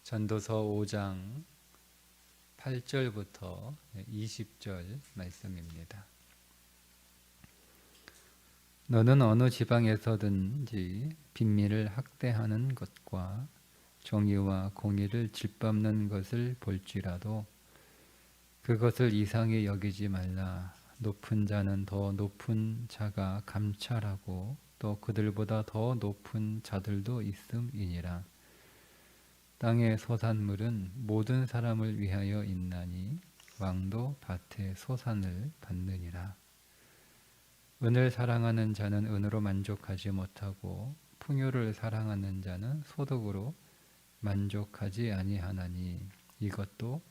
전도서 5장 8절부터 20절 말씀입니다. 너는 어느 지방에서든지 빈민을 학대하는 것과 정의와 공의를 짓밟는 것을 볼지라도 그것을 이상히 여기지 말라. 높은 자는 더 높은 자가 감찰하고 또 그들보다 더 높은 자들도 있음이니라. 땅의 소산물은 모든 사람을 위하여 있나니 왕도 밭의 소산을 받느니라. 은을 사랑하는 자는 은으로 만족하지 못하고 풍요를 사랑하는 자는 소득으로 만족하지 아니하나니 이것도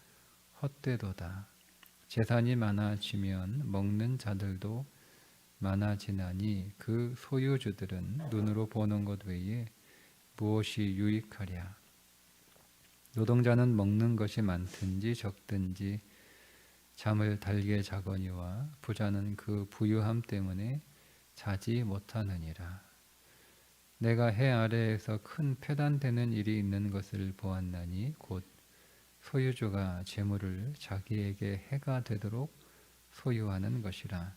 헛되도다. 재산이 많아지면 먹는 자들도 많아지나니 그 소유주들은 눈으로 보는 것 외에 무엇이 유익하랴. 노동자는 먹는 것이 많든지 적든지 잠을 달게 자거니와 부자는 그 부유함 때문에 자지 못하느니라. 내가 해 아래에서 큰 패단되는 일이 있는 것을 보았나니 곧 소유주가 재물을 자기에게 해가 되도록 소유하는 것이라.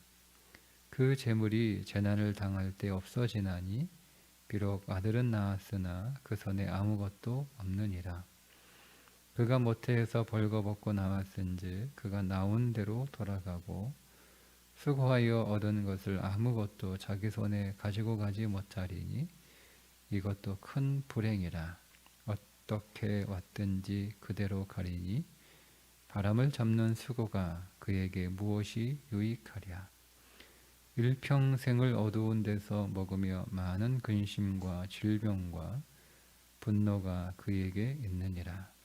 그 재물이 재난을 당할 때 없어지나니 비록 아들은 낳았으나 그 손에 아무것도 없느니라. 그가 모태에서 벌거벗고 나왔은즉 그가 나온 대로 돌아가고 수고하여 얻은 것을 아무것도 자기 손에 가지고 가지 못하리니 이것도 큰 불행이라. 어떻게 왔든지 그대로 가리니 바람을 잡는 수고가 그에게 무엇이 유익하랴. 일평생을 어두운 데서 먹으며 많은 근심과 질병과 분노가 그에게 있느니라.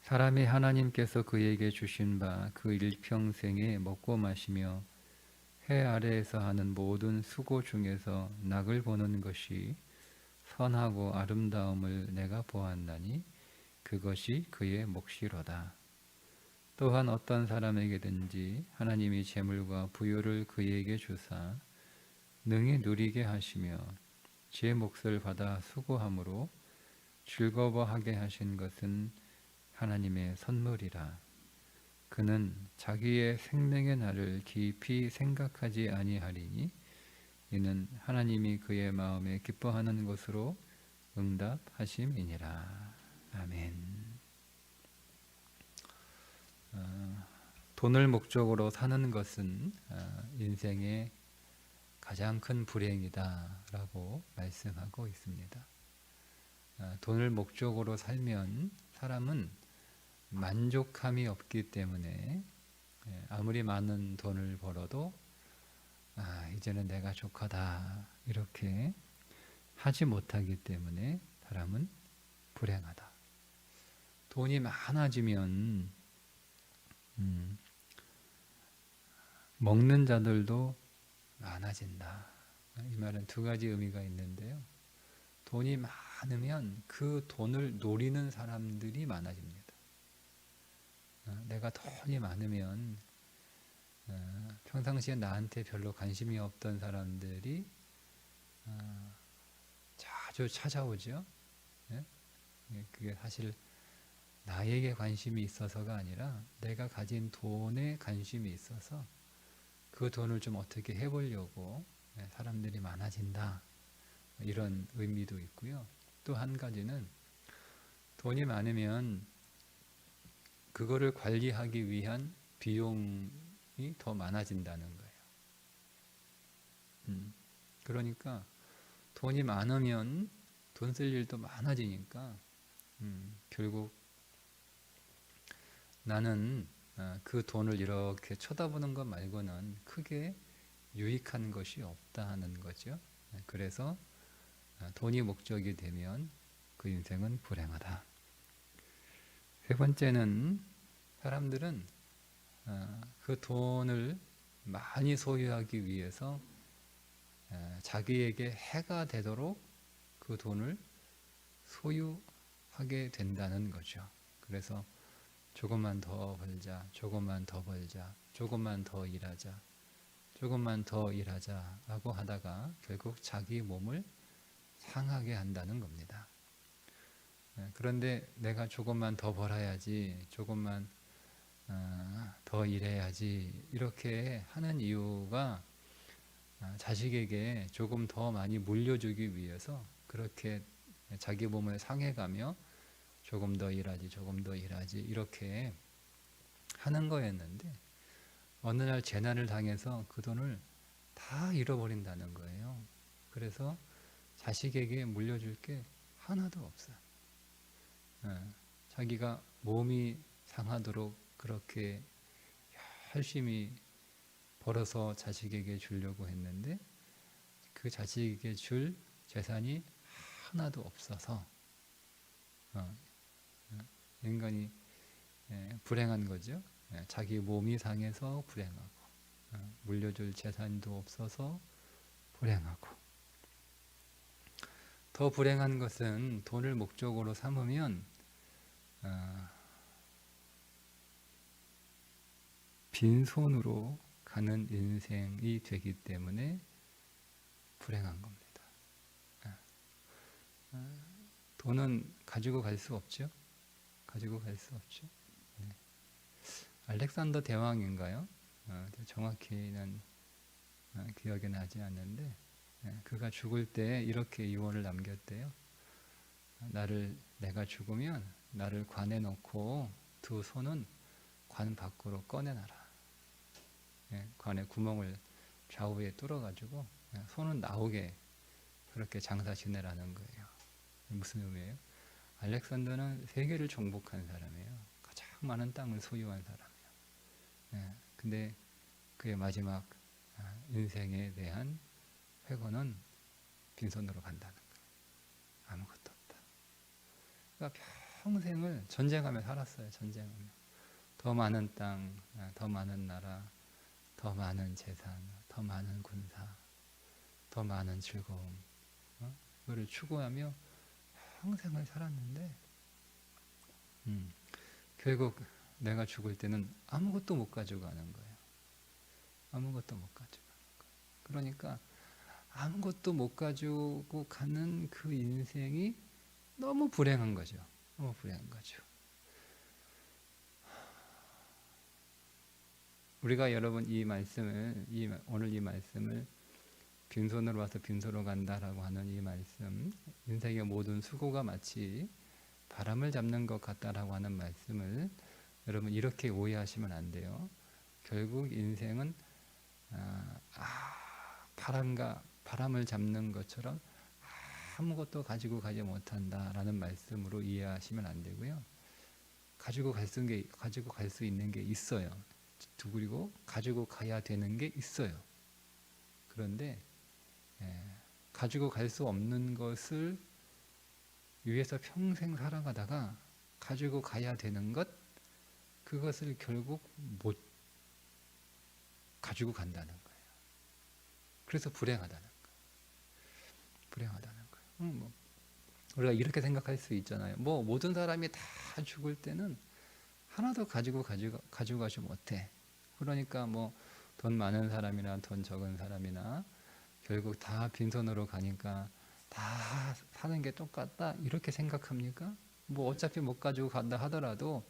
사람이 하나님께서 그에게 주신 바 그 일평생에 먹고 마시며 해 아래에서 하는 모든 수고 중에서 낙을 보는 것이 선하고 아름다움을 내가 보았나니 그것이 그의 몫이로다. 또한 어떤 사람에게든지 하나님이 재물과 부요를 그에게 주사 능히 누리게 하시며 제 몫을 받아 수고함으로 즐거워하게 하신 것은 하나님의 선물이라. 그는 자기의 생명의 날을 깊이 생각하지 아니하리니 이는 하나님이 그의 마음에 기뻐하는 것으로 응답하심이니라. 아멘. 돈을 목적으로 사는 것은 인생의 가장 큰 불행이다라고 말씀하고 있습니다. 돈을 목적으로 살면 사람은 만족함이 없기 때문에 아무리 많은 돈을 벌어도 이제는 내가 족하다 이렇게 하지 못하기 때문에 사람은 불행하다. 돈이 많아지면 먹는 자들도 많아진다. 이 말은 두 가지 의미가 있는데요. 돈이 많으면 그 돈을 노리는 사람들이 많아집니다. 내가 돈이 많으면 평상시에 나한테 별로 관심이 없던 사람들이 자주 찾아오죠. 그게 사실 나에게 관심이 있어서가 아니라 내가 가진 돈에 관심이 있어서 그 돈을 좀 어떻게 해보려고 사람들이 많아진다. 이런 의미도 있고요. 또 한 가지는 돈이 많으면 그거를 관리하기 위한 비용이 더 많아진다는 거예요. 그러니까 돈이 많으면 돈 쓸 일도 많아지니까 결국 나는 그 돈을 이렇게 쳐다보는 것 말고는 크게 유익한 것이 없다는 거죠. 그래서 돈이 목적이 되면 그 인생은 불행하다. 세 번째는 사람들은 그 돈을 많이 소유하기 위해서 자기에게 해가 되도록 그 돈을 소유하게 된다는 거죠. 그래서 조금만 더 벌자, 조금만 더 벌자, 조금만 더 일하자, 조금만 더 일하자라고 하다가 결국 자기 몸을 상하게 한다는 겁니다. 그런데 내가 조금만 더 벌어야지, 조금만 더 일해야지 이렇게 하는 이유가 자식에게 조금 더 많이 물려주기 위해서 그렇게 자기 몸을 상해가며 조금 더 일하지, 조금 더 일하지 이렇게 하는 거였는데 어느 날 재난을 당해서 그 돈을 다 잃어버린다는 거예요. 그래서 자식에게 물려줄 게 하나도 없어요. 자기가 몸이 상하도록 그렇게 열심히 벌어서 자식에게 주려고 했는데 그 자식에게 줄 재산이 하나도 없어서 인간이 불행한 거죠. 자기 몸이 상해서 불행하고 물려줄 재산도 없어서 불행하고 더 불행한 것은 돈을 목적으로 삼으면 빈손으로 가는 인생이 되기 때문에 불행한 겁니다. 돈은 가지고 갈 수 없죠. 가지고 갈 수 없죠. 네. 알렉산더 대왕인가요? 정확히는 기억이 나지 않는데 그가 죽을 때 이렇게 유언을 남겼대요. 내가 죽으면 나를 관에 넣고 두 손은 관 밖으로 꺼내놔라. 관에 구멍을 좌우에 뚫어가지고 손은 나오게 그렇게 장사 지내라는 거예요. 무슨 의미예요? 알렉산더는 세계를 정복한 사람이에요. 가장 많은 땅을 소유한 사람이에요. 근데 그의 마지막 인생에 대한 회고는 빈손으로 간다는 거예요. 아무것도 없다. 그러니까 평생을 전쟁하며 살았어요. 전쟁하며. 더 많은 땅, 더 많은 나라, 더 많은 재산, 더 많은 군사, 더 많은 즐거움, 그거를 추구하며 평생을 살았는데 결국 내가 죽을 때는 아무것도 못 가지고 가는 거예요. 아무것도 못 가지고 가는 거예요. 그러니까 아무것도 못 가지고 가는 그 인생이 너무 불행한 거죠. 너무 불행한 거죠. 우리가 여러분 오늘 이 말씀을 빈손으로 와서 빈손으로 간다라고 하는 이 말씀, 인생의 모든 수고가 마치 바람을 잡는 것 같다라고 하는 말씀을 여러분 이렇게 오해하시면 안 돼요. 결국 인생은 바람을 잡는 것처럼 아무것도 가지고 가지 못한다라는 말씀으로 이해하시면 안 되고요. 가지고 갈 수 있는 게 있어요. 그리고 가지고 가야 되는 게 있어요. 그런데 가지고 갈 수 없는 것을 위해서 평생 살아가다가 가지고 가야 되는 것, 그것을 결국 못 가지고 간다는 거예요. 그래서 불행하다는 거예요. 불행하다는 거예요. 우리가 이렇게 생각할 수 있잖아요. 모든 사람이 다 죽을 때는 하나도 가지고 가지 못해. 그러니까 돈 많은 사람이나 돈 적은 사람이나 결국 다 빈손으로 가니까 다 사는 게 똑같다 이렇게 생각합니까? 어차피 못 가지고 간다 하더라도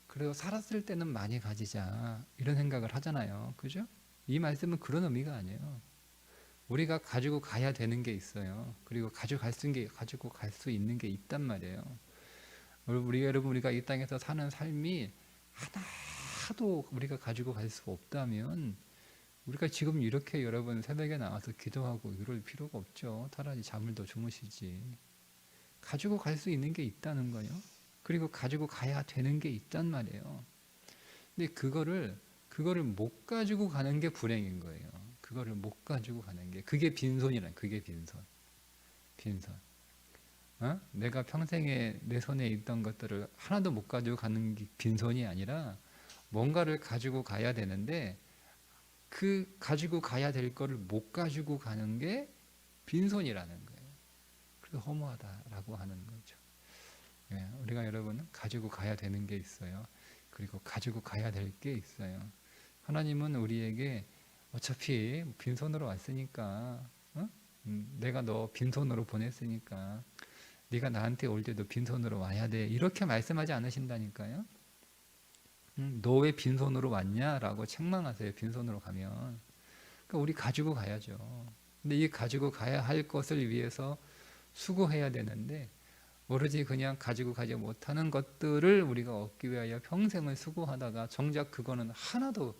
그래도 살았을 때는 많이 가지자 이런 생각을 하잖아요. 그죠? 이 말씀은 그런 의미가 아니에요. 우리가 가지고 가야 되는 게 있어요. 그리고 가지고 갈 수 있는 게 있단 말이에요. 여러분 우리가 이 땅에서 사는 삶이 하나도 우리가 가지고 갈 수 없다면 우리가 지금 이렇게 여러분 새벽에 나와서 기도하고 이럴 필요가 없죠. 차라리 잠을 더 주무시지. 가지고 갈 수 있는 게 있다는 거예요. 그리고 가지고 가야 되는 게 있단 말이에요. 근데 그거를 못 가지고 가는 게 불행인 거예요. 그거를 못 가지고 가는 게 그게 빈손이란 그게 빈손. 내가 평생에 내 손에 있던 것들을 하나도 못 가지고 가는 게 빈손이 아니라 뭔가를 가지고 가야 되는데 그 가지고 가야 될 거를 못 가지고 가는 게 빈손이라는 거예요. 그래서 허무하다라고 하는 거죠. 우리가 여러분 가지고 가야 되는 게 있어요. 그리고 가지고 가야 될 게 있어요. 하나님은 우리에게 어차피 빈손으로 왔으니까 내가 너 빈손으로 보냈으니까 네가 나한테 올 때도 빈손으로 와야 돼. 이렇게 말씀하지 않으신다니까요. 너 왜 빈손으로 왔냐라고 책망하세요. 빈손으로 가면. 그러니까 우리 가지고 가야죠. 근데 이 가지고 가야 할 것을 위해서 수고해야 되는데 오로지 그냥 가지고 가지 못하는 것들을 우리가 얻기 위하여 평생을 수고하다가 정작 그거는 하나도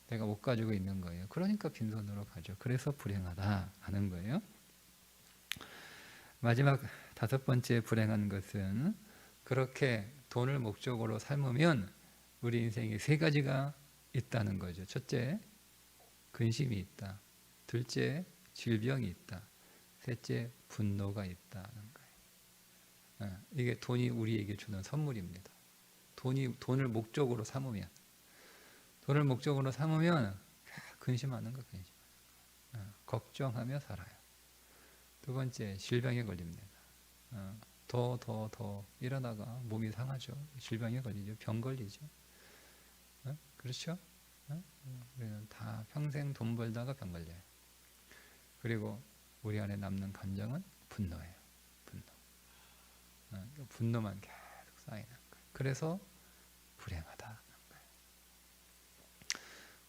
내가 못 가지고 있는 거예요. 그러니까 빈손으로 가죠. 그래서 불행하다 하는 거예요. 마지막 5번째 불행한 것은 그렇게 돈을 목적으로 삼으면 우리 인생에 3가지가 있다는 거죠. 첫째, 근심이 있다. 둘째, 질병이 있다. 셋째, 분노가 있다는 거예요. 이게 돈이 우리에게 주는 선물입니다. 돈을 목적으로 삼으면 근심하는 거, 걱정하며 살아요. 두 번째, 질병에 걸립니다. 더 이러다가 몸이 상하죠. 질병에 걸리죠. 병 걸리죠. 그렇죠? 우리는 다 평생 돈 벌다가 병 걸려요. 그리고 우리 안에 남는 감정은 분노예요. 분노만 계속 쌓이는 거예요. 그래서 불행하다.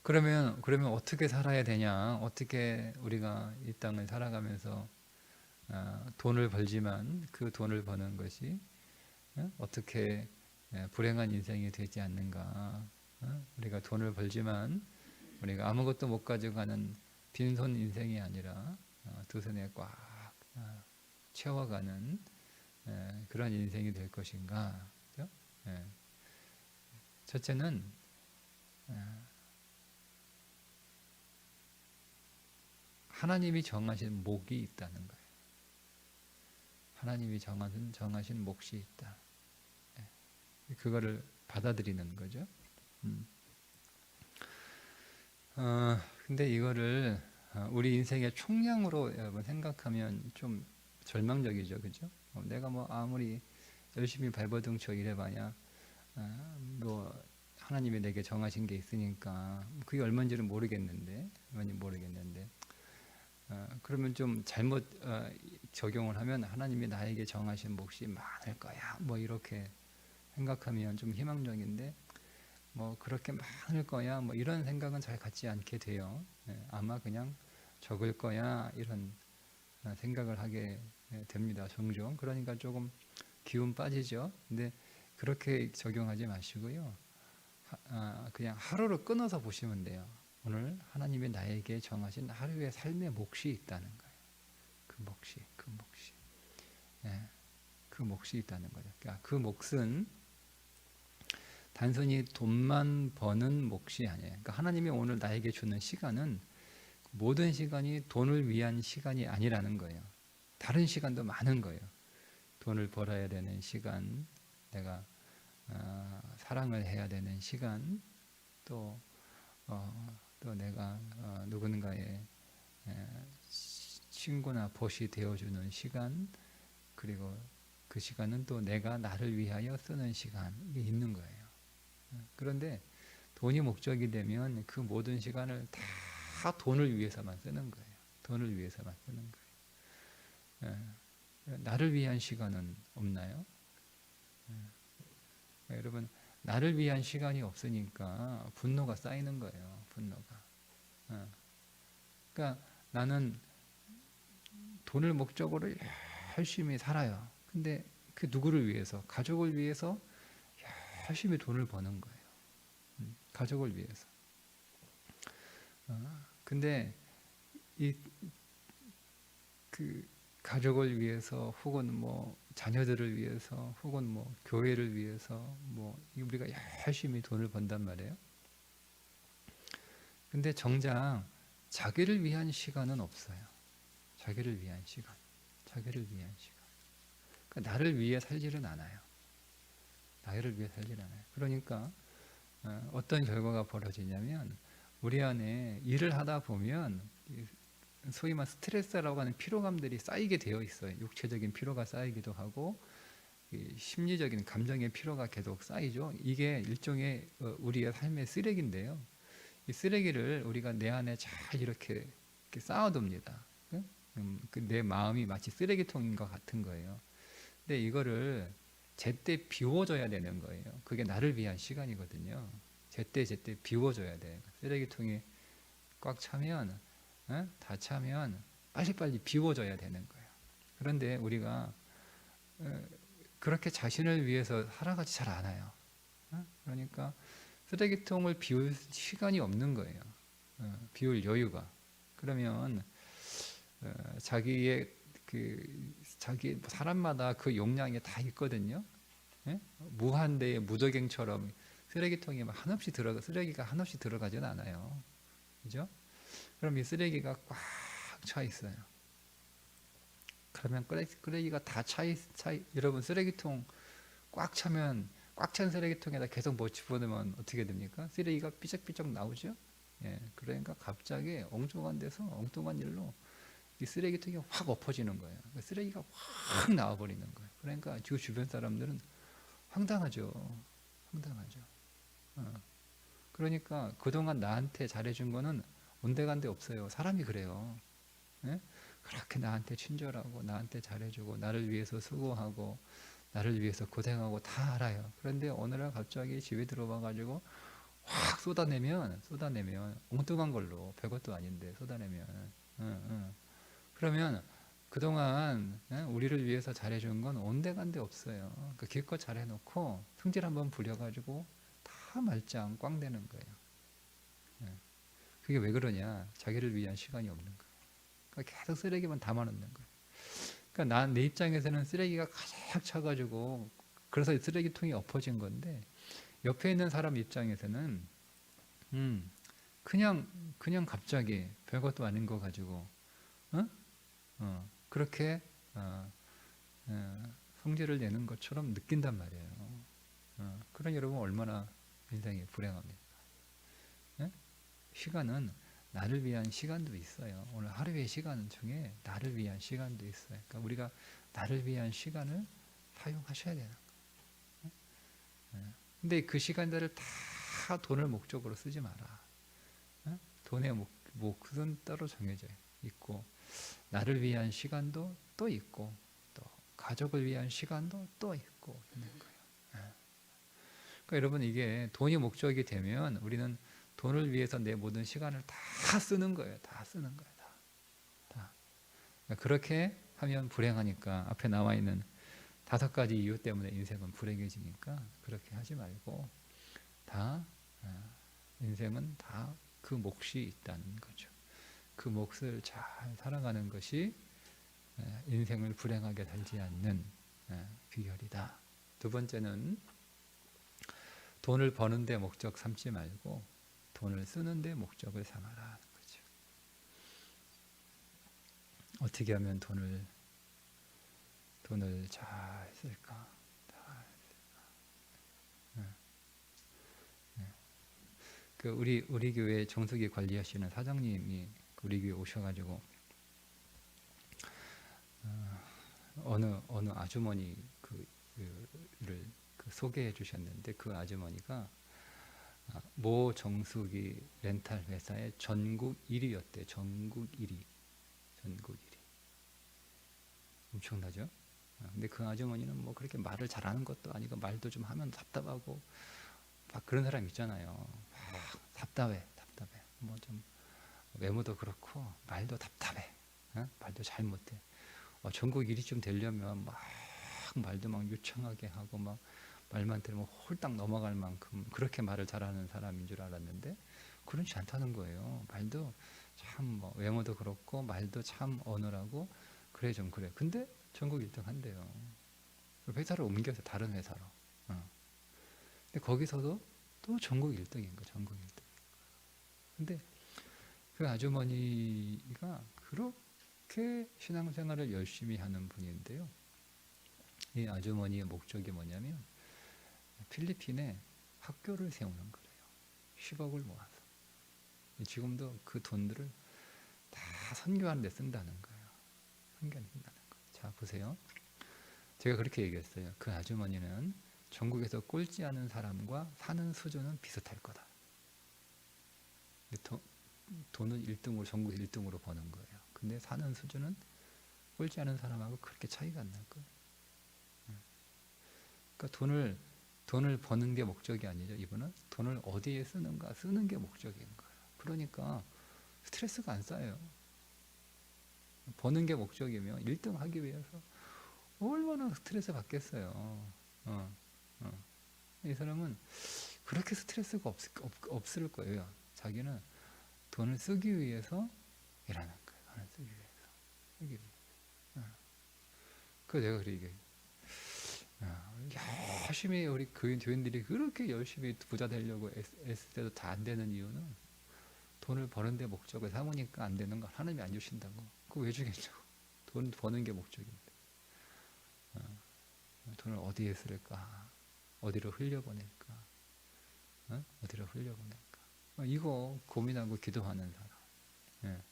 그러면 어떻게 살아야 되냐? 어떻게 우리가 이 땅을 살아가면서 돈을 벌지만 그 돈을 버는 것이 어떻게 불행한 인생이 되지 않는가? 우리가 돈을 벌지만 우리가 아무것도 못 가져가는 빈손 인생이 아니라 두 손에 꽉 채워가는 그런 인생이 될 것인가? 그렇죠? 첫째는 하나님이 정하신 목이 있다는 거예요. 하나님이 정하신 몫이 있다. 그거를 받아들이는 거죠. 근데 이거를 우리 인생의 총량으로 여러분 생각하면 좀 절망적이죠, 그죠? 내가 뭐 아무리 열심히 발버둥쳐 일해봐야 뭐 하나님이 내게 정하신 게 있으니까 그게 얼마인지는 모르겠는데 그러면 좀 잘못 적용을 하면 하나님이 나에게 정하신 몫이 많을 거야 뭐 이렇게 생각하면 좀 희망적인데 뭐 그렇게 많을 거야 뭐 이런 생각은 잘 갖지 않게 돼요. 아마 그냥 적을 거야 이런 생각을 하게 됩니다. 종종. 그러니까 조금 기운 빠지죠. 근데 그렇게 적용하지 마시고요. 그냥 하루를 끊어서 보시면 돼요. 오늘 하나님이 나에게 정하신 하루의 삶의 몫이 있다는 거예요. 그 몫이 있다는 거죠. 그러니까 그 몫은 단순히 돈만 버는 몫이 아니에요. 그러니까 하나님이 오늘 나에게 주는 시간은 모든 시간이 돈을 위한 시간이 아니라는 거예요. 다른 시간도 많은 거예요. 돈을 벌어야 되는 시간, 내가 사랑을 해야 되는 시간, 또 내가 누군가의 친구나 벗이 되어주는 시간, 그리고 그 시간은 또 내가 나를 위하여 쓰는 시간이 있는 거예요. 그런데 돈이 목적이 되면 그 모든 시간을 다 돈을 위해서만 쓰는 거예요. 돈을 위해서만 쓰는 거예요. 나를 위한 시간은 없나요? 여러분, 나를 위한 시간이 없으니까 분노가 쌓이는 거예요. 분노가. 그러니까 나는 돈을 목적으로 열심히 살아요. 근데 그 누구를 위해서? 가족을 위해서 열심히 돈을 버는 거예요. 가족을 위해서. 근데 그 가족을 위해서 혹은 뭐 자녀들을 위해서 혹은 뭐 교회를 위해서 뭐 우리가 열심히 돈을 번단 말이에요. 근데 정작 자기를 위한 시간은 없어요. 자기를 위한 시간. 그러니까 나를 위해 살지는 않아요. 그러니까 어떤 결과가 벌어지냐면 우리 안에 일을 하다 보면 소위 말 스트레스라고 하는 피로감들이 쌓이게 되어 있어요. 육체적인 피로가 쌓이기도 하고 심리적인 감정의 피로가 계속 쌓이죠. 이게 일종의 우리의 삶의 쓰레기인데요. 이 쓰레기를 우리가 내 안에 잘 이렇게 쌓아둡니다. 내 마음이 마치 쓰레기통인 것 같은 거예요. 근데 이거를 제때 비워줘야 되는 거예요. 그게 나를 위한 시간이거든요. 제때 비워줘야 돼. 쓰레기통이 꽉 차면, 다 차면 빨리빨리 비워줘야 되는 거예요. 그런데 우리가 그렇게 자신을 위해서 살아가지 잘 않아요. 그러니까 쓰레기통을 비울 시간이 없는 거예요. 비울 여유가. 그러면 자기의 자기 사람마다 그 용량이 다 있거든요. 예? 무한대의 무더갱처럼 쓰레기통에 한없이 쓰레기가 한없이 들어가진 않아요. 그죠? 그럼 이 쓰레기가 꽉 차 있어요. 그러면 쓰레기가 다 여러분 쓰레기통 꽉 차면 꽉 찬 쓰레기통에다 계속 뭐 집어넣으면 어떻게 됩니까? 쓰레기가 삐쩍삐쩍 나오죠? 예, 그러니까 갑자기 엉뚱한 데서 엉뚱한 일로 이 쓰레기통이 확 엎어지는 거예요. 쓰레기가 확 나와버리는 거예요. 그러니까 그 주변 사람들은 황당하죠. 황당하죠. 그러니까 그동안 나한테 잘해준 거는 온데간데 없어요. 사람이 그래요. 예? 그렇게 나한테 친절하고 나한테 잘해주고 나를 위해서 수고하고 나를 위해서 고생하고 다 알아요. 그런데 어느 날 갑자기 집에 들어와가지고 확 쏟아내면 엉뚱한 걸로 별것도 아닌데 쏟아내면 그러면 그동안 우리를 위해서 잘해준 건 온데간데 없어요. 그 기껏 잘해놓고 성질 한번 부려가지고 다 말짱 꽝 되는 거예요. 그게 왜 그러냐? 자기를 위한 시간이 없는 거예요. 그러니까 계속 쓰레기만 담아놓는 거예요. 그러니까 내 입장에서는 쓰레기가 가득 차가지고 그래서 쓰레기통이 엎어진 건데 옆에 있는 사람 입장에서는 그냥 갑자기 별것도 아닌 거 가지고 그렇게 성질을 내는 것처럼 느낀단 말이에요. 그런 여러분 얼마나 인생이 불행합니까? 예? 시간은 나를 위한 시간도 있어요. 오늘 하루의 시간 중에 나를 위한 시간도 있어요. 그러니까 우리가 나를 위한 시간을 사용하셔야 되는 거예요. 근데 그 시간들을 다 돈을 목적으로 쓰지 마라. 돈의 몫은 따로 정해져 있고 나를 위한 시간도 또 있고 또 가족을 위한 시간도 또 있고 있는 거예요. 그러니까 여러분 이게 돈이 목적이 되면 우리는 돈을 위해서 내 모든 시간을 다 쓰는 거예요. 다 쓰는 거예요. 다. 그러니까 그렇게 하면 불행하니까 앞에 나와 있는 5가지 이유 때문에 인생은 불행해지니까 그렇게 하지 말고 다 인생은 다 그 몫이 있다는 거죠. 그 몫을 잘 살아가는 것이 인생을 불행하게 살지 않는 비결이다. 두 번째는 돈을 버는 데 목적 삼지 말고 돈을 쓰는 데 목적을 삼아라 하는 거죠. 어떻게 하면 돈을 잘 쓸까? 그 우리 교회 정수기 관리하시는 사장님이 우리 교회 오셔가지고 어느 아주머니 그를 소개해 주셨는데 그 아주머니가 모 정수기 렌탈 회사의 전국 1위였대. 전국 1위. 엄청나죠? 근데 그 아주머니는 뭐 그렇게 말을 잘하는 것도 아니고 말도 좀 하면 답답하고 막 그런 사람 있잖아요. 답답해. 뭐 좀 외모도 그렇고 말도 답답해. 말도 잘 못해. 전국 1위 좀 되려면 막 말도 막 유창하게 하고 막 말만 들으면 홀딱 넘어갈 만큼 그렇게 말을 잘하는 사람인 줄 알았는데 그렇지 않다는 거예요. 말도 참 뭐 외모도 그렇고 말도 참 어눌하고 그래 좀 그래. 근데 전국 1등 한대요. 회사를 옮겨서 다른 회사로. 근데 거기서도 또 전국 1등인 거예요. 전국 1등. 근데 그 아주머니가 그렇게 신앙생활을 열심히 하는 분인데요. 이 아주머니의 목적이 뭐냐면 필리핀에 학교를 세우는 거예요. 10억을 모아서. 지금도 그 돈들을 다 선교하는 데 쓴다는 거예요. 선교하는 데 쓴다는 거예요. 자, 보세요. 제가 그렇게 얘기했어요. 그 아주머니는 전국에서 꼴찌 하는 사람과 사는 수준은 비슷할 거다. 돈은 1등으로, 전국 1등으로 버는 거예요. 근데 사는 수준은 꼴찌 하는 사람하고 그렇게 차이가 안 날 거예요. 그러니까 돈을 버는 게 목적이 아니죠. 이분은 돈을 어디에 쓰는가 쓰는 게 목적인 거예요. 그러니까 스트레스가 안 쌓여요. 버는 게 목적이면 1등 하기 위해서 얼마나 스트레스 받겠어요. 어, 어. 이 사람은 그렇게 스트레스가 없을 거예요. 자기는 돈을 쓰기 위해서 일하는 거예요. 돈을 쓰기 위해서. 쓰기 위해서. 그 내가 그러게 열심히 우리 교인들이 그렇게 열심히 부자 되려고 애쓸 때도 다 안 되는 이유는 돈을 버는 데 목적을 삼으니까 안 되는 거 하나님이 안 주신다고. 그거 왜 주겠냐고. 돈 버는 게 목적인데. 돈을 어디에 쓸까? 어디로 흘려보낼까? 어디로 흘려보낼까? 이거 고민하고 기도하는 사람. 예.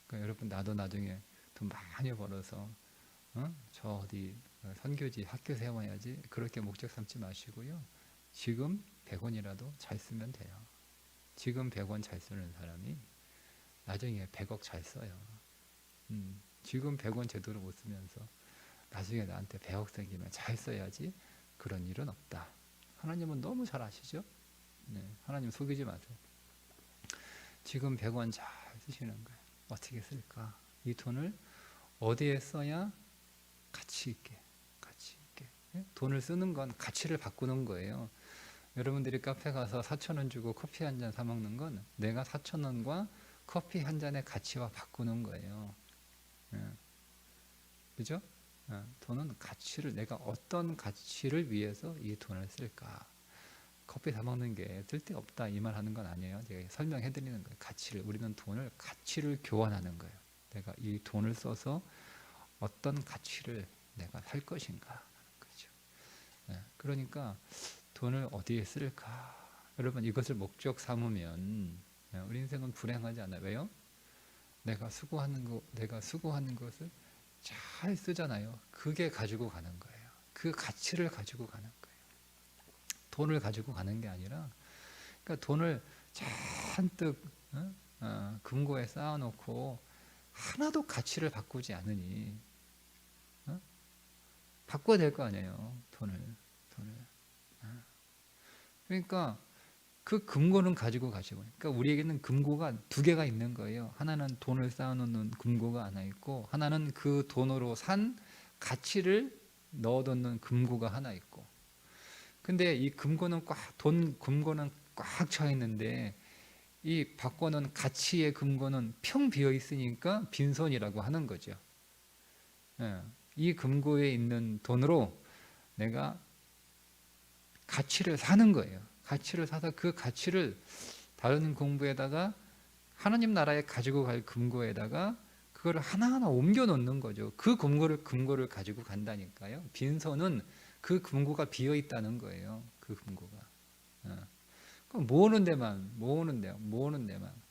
그러니까 여러분 나도 나중에 돈 많이 벌어서 저 어디 선교지 학교 세워야지 그렇게 목적 삼지 마시고요. 지금 100원이라도 잘 쓰면 돼요. 지금 100원 잘 쓰는 사람이 나중에 100억 잘 써요. 지금 100원 제대로 못 쓰면서 나중에 나한테 100억 생기면 잘 써야지 그런 일은 없다. 하나님은 너무 잘 아시죠? 네, 하나님 속이지 마세요. 지금 100원 잘 쓰시는 거예요. 어떻게 쓸까? 이 돈을 어디에 써야 가치 있게. 예? 돈을 쓰는 건 가치를 바꾸는 거예요. 여러분들이 카페 가서 4,000원 주고 커피 한 잔 사 먹는 건 내가 4,000원과 커피 한 잔의 가치와 바꾸는 거예요. 예. 그죠? 돈은 가치를, 내가 어떤 가치를 위해서 이 돈을 쓸까? 커피 사 먹는 게 쓸데없다 이 말 하는 건 아니에요. 제가 설명해 드리는 거예요. 우리는 돈을 가치를 교환하는 거예요. 내가 이 돈을 써서 어떤 가치를 내가 살 것인가. 그렇죠. 그러니까 돈을 어디에 쓸까? 여러분 이것을 목적 삼으면 우리 인생은 불행하지 않아요. 왜요? 내가 수고하는 것을 잘 쓰잖아요. 그게 가지고 가는 거예요. 그 가치를 가지고 가는 거예요. 돈을 가지고 가는 게 아니라, 그러니까 돈을 잔뜩 금고에 쌓아놓고 하나도 가치를 바꾸지 않으니 바꿔야 될 거 아니에요. 돈을. 그러니까 그 금고는 가지고 가시고, 그러니까 우리에게는 금고가 두 개가 있는 거예요. 하나는 돈을 쌓아놓는 금고가 하나 있고, 하나는 그 돈으로 산 가치를 넣어놓는 금고가 하나 있고. 근데 이 금고는 금고는 꽉 차 있는데 이 바꿔놓은 가치의 금고는 평 비어 있으니까 빈손이라고 하는 거죠. 이 금고에 있는 돈으로 내가 가치를 사는 거예요. 가치를 사서 그 가치를 다른 공부에다가 하나님 나라에 가지고 갈 금고에다가 그걸 하나하나 옮겨 놓는 거죠. 그 금고를 가지고 간다니까요. 빈손은 그 금고가 비어 있다는 거예요. 그 금고가. 그럼 모으는 데만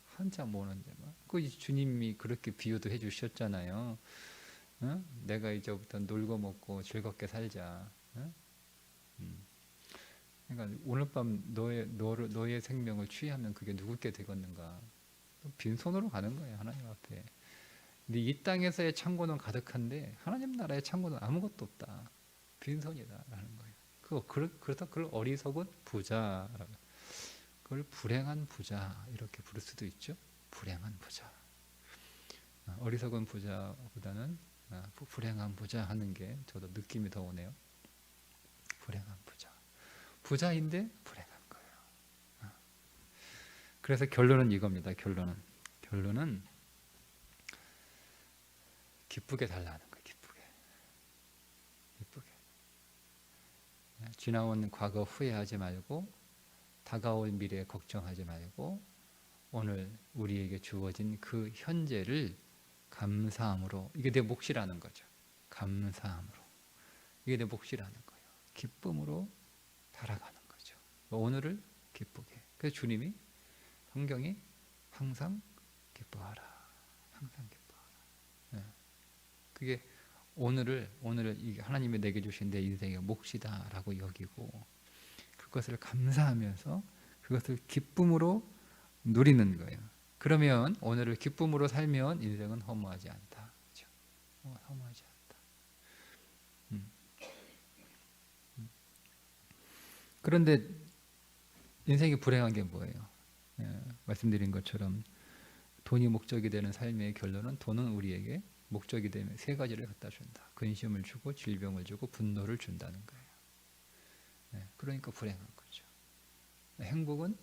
한참 모으는 데만. 그 주님이 그렇게 비유도 해주셨잖아요. 내가 이제부터 놀고 먹고 즐겁게 살자. 그러니까 오늘 밤 너의 생명을 취하면 그게 누구께 되겠는가? 빈손으로 가는 거예요, 하나님 앞에. 근데 이 땅에서의 창고는 가득한데 하나님 나라의 창고는 아무것도 없다. 빈손이다라는 거예요. 그래서 그걸 어리석은 부자라고. 그걸 불행한 부자 이렇게 부를 수도 있죠. 불행한 부자. 어리석은 부자보다는 불행한 부자 하는 게 저도 느낌이 더 오네요. 불행한 부자. 부자인데 불행한 거예요. 그래서 결론은 이겁니다. 결론은 기쁘게 달라는 거예요. 기쁘게. 지나온 과거 후회하지 말고 다가올 미래 걱정하지 말고 오늘 우리에게 주어진 그 현재를 감사함으로, 이게 내 몫이라는 거죠. 감사함으로. 이게 내 몫이라는 거예요. 기쁨으로 살아가는 거죠. 오늘을 기쁘게. 그래서 주님이 성경이 항상 기뻐하라. 항상 기뻐하라. 그게 오늘을 하나님이 내게 주신 내 인생의 몫이다라고 여기고 그것을 감사하면서 그것을 기쁨으로 누리는 거예요. 그러면 오늘을 기쁨으로 살면 인생은 허무하지 않다. 그렇죠? 허무하지 않다. 그런데 인생이 불행한 게 뭐예요? 말씀드린 것처럼 돈이 목적이 되는 삶의 결론은 돈은 우리에게 목적이 되면 세 가지를 갖다 준다. 근심을 주고 질병을 주고 분노를 준다는 거예요. 그러니까 불행한 거죠. 행복은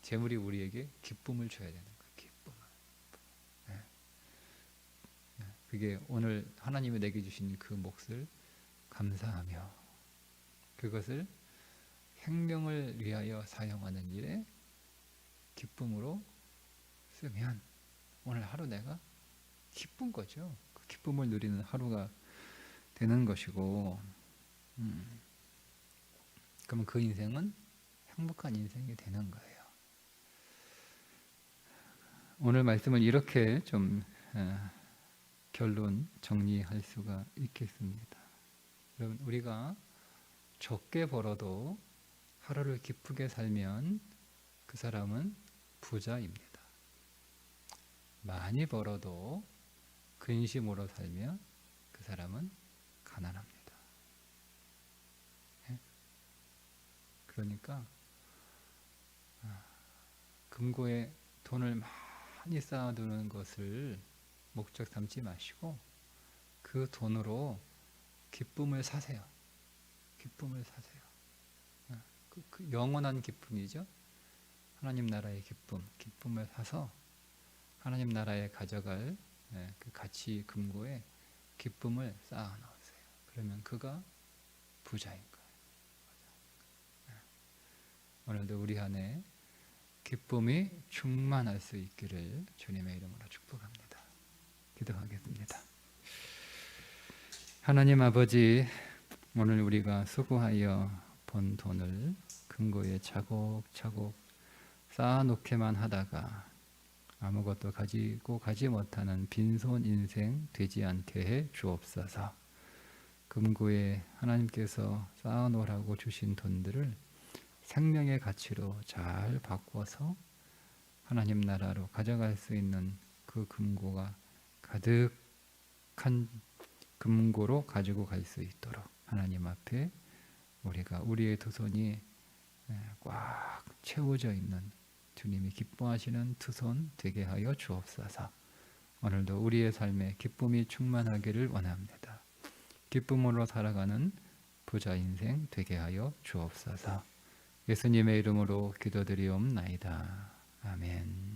재물이 우리에게 기쁨을 줘야 되는 거예요. 기쁨을. 그게 오늘 하나님이 내게 주신 그 몫을 감사하며 그것을 생명을 위하여 사용하는 일에 기쁨으로 쓰면 오늘 하루 내가 기쁜 거죠. 그 기쁨을 누리는 하루가 되는 것이고, 그러면 그 인생은 행복한 인생이 되는 거예요. 오늘 말씀은 이렇게 좀 결론 정리할 수가 있겠습니다. 여러분, 우리가 적게 벌어도 하루를 기쁘게 살면 그 사람은 부자입니다. 많이 벌어도 근심으로 살면 그 사람은 가난합니다. 그러니까 금고에 돈을 많이 쌓아두는 것을 목적 삼지 마시고 그 돈으로 기쁨을 사세요. 기쁨을 사세요. 그 영원한 기쁨이죠. 하나님 나라의 기쁨, 기쁨을 사서 하나님 나라에 가져갈 그 가치 금고에 기쁨을 쌓아 놓으세요. 그러면 그가 부자인 거예요. 오늘도 우리 안에 기쁨이 충만할 수 있기를 주님의 이름으로 축복합니다. 기도하겠습니다. 하나님 아버지, 오늘 우리가 수고하여 번 돈을 금고에 차곡차곡 쌓아놓기만 하다가 아무것도 가지고 가지 못하는 빈손 인생 되지 않게 해 주옵소서. 금고에 하나님께서 쌓아놓으라고 주신 돈들을 생명의 가치로 잘 바꿔서 하나님 나라로 가져갈 수 있는 그 금고가 가득한 금고로 가지고 갈 수 있도록 하나님 앞에 우리가 우리의 두 손이 꽉 채워져 있는 주님이 기뻐하시는 두 손 되게 하여 주옵소서. 오늘도 우리의 삶에 기쁨이 충만하기를 원합니다. 기쁨으로 살아가는 부자 인생 되게 하여 주옵소서. 예수님의 이름으로 기도드리옵나이다. 아멘.